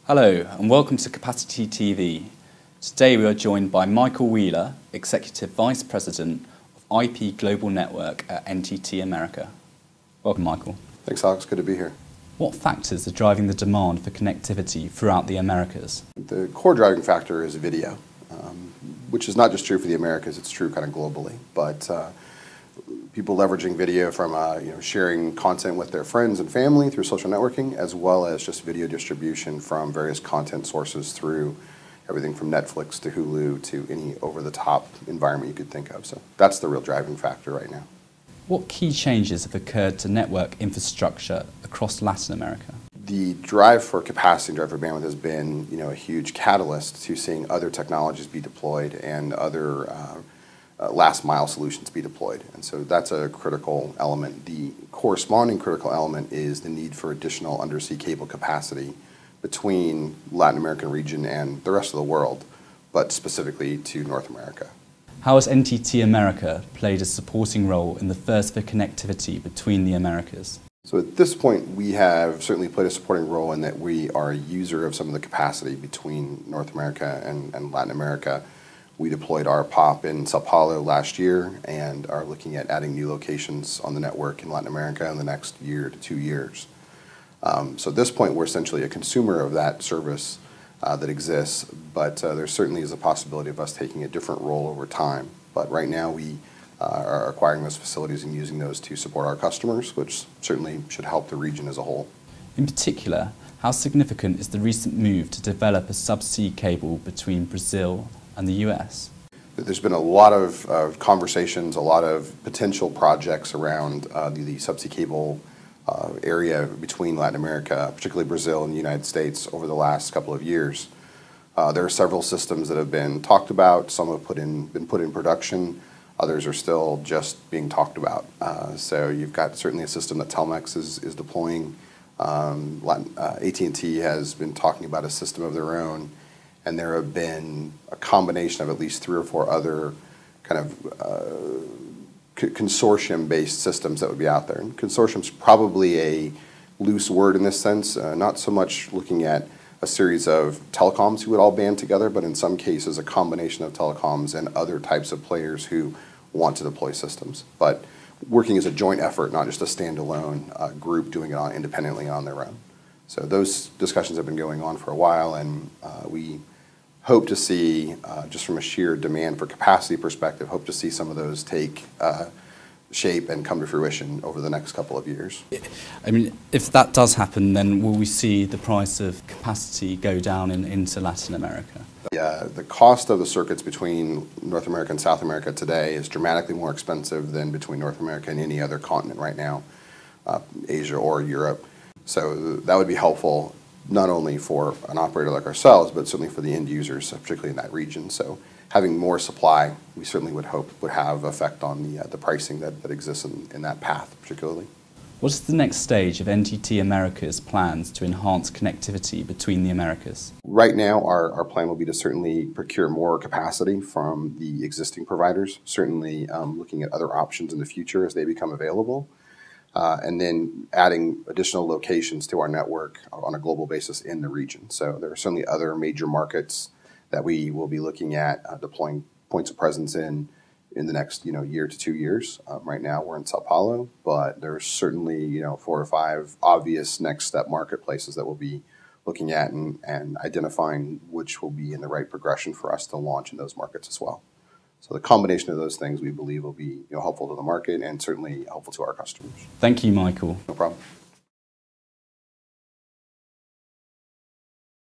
Hello and welcome to Capacity TV. Today we are joined by Michael Wheeler, Executive Vice President of IP Global Network at NTT America. Welcome, Michael. Thanks, Alex. Good to be here. What factors are driving the demand for connectivity throughout the Americas? The core driving factor is video, which is not just true for the Americas, it's true kind of globally. But people leveraging video from sharing content with their friends and family through social networking, as well as just video distribution from various content sources through everything from Netflix to Hulu to any over-the-top environment you could think of. So that's the real driving factor right now. What key changes have occurred to network infrastructure across Latin America? The drive for capacity and drive for bandwidth has been a huge catalyst to seeing other technologies be deployed and other last mile solutions be deployed. And so that's a critical element. The corresponding critical element is the need for additional undersea cable capacity between Latin American region and the rest of the world, but specifically to North America. How has NTT America played a supporting role in the thirst for connectivity between the Americas? So at this point, we have certainly played a supporting role in that we are a user of some of the capacity between North America and Latin America. We deployed our POP in Sao Paulo last year and are looking at adding new locations on the network in Latin America in the next year to 2 years. So at this point, we're essentially a consumer of that service that exists, but there certainly is a possibility of us taking a different role over time. But right now, we are acquiring those facilities and using those to support our customers, which certainly should help the region as a whole. In particular, how significant is the recent move to develop a subsea cable between Brazil and the US? There's been a lot of conversations, a lot of potential projects around the subsea cable area between Latin America, particularly Brazil and the United States, over the last couple of years. There are several systems that have been talked about. Some have been put in production. Others are still just being talked about. So you've got certainly a system that Telecoms is deploying. AT&T has been talking about a system of their own. And there have been a combination of at least 3 or 4 other kind of consortium-based systems that would be out there. And consortium's probably a loose word in this sense, not so much looking at a series of telecoms who would all band together, but in some cases a combination of telecoms and other types of players who want to deploy systems. But working as a joint effort, not just a standalone group doing it independently on their own. So those discussions have been going on for a while, and we hope to see, just from a sheer demand for capacity perspective, hope to see some of those take shape and come to fruition over the next couple of years. I mean, if that does happen, then will we see the price of capacity go down into Latin America? The cost of the circuits between North America and South America today is dramatically more expensive than between North America and any other continent right now, Asia or Europe. So that would be helpful not only for an operator like ourselves, but certainly for the end users, particularly in that region. So having more supply, we certainly would hope would have effect on the pricing that exists in that path particularly. What is the next stage of NTT America's plans to enhance connectivity between the Americas? Right now, our plan will be to certainly procure more capacity from the existing providers, certainly looking at other options in the future as they become available. And then adding additional locations to our network on a global basis in the region. So there are certainly other major markets that we will be looking at deploying points of presence in the next year to 2 years. Right now we're in Sao Paulo, but there's certainly 4 or 5 obvious next step marketplaces that we'll be looking at and identifying which will be in the right progression for us to launch in those markets as well. So the combination of those things we believe will be helpful to the market and certainly helpful to our customers. Thank you, Michael. No problem.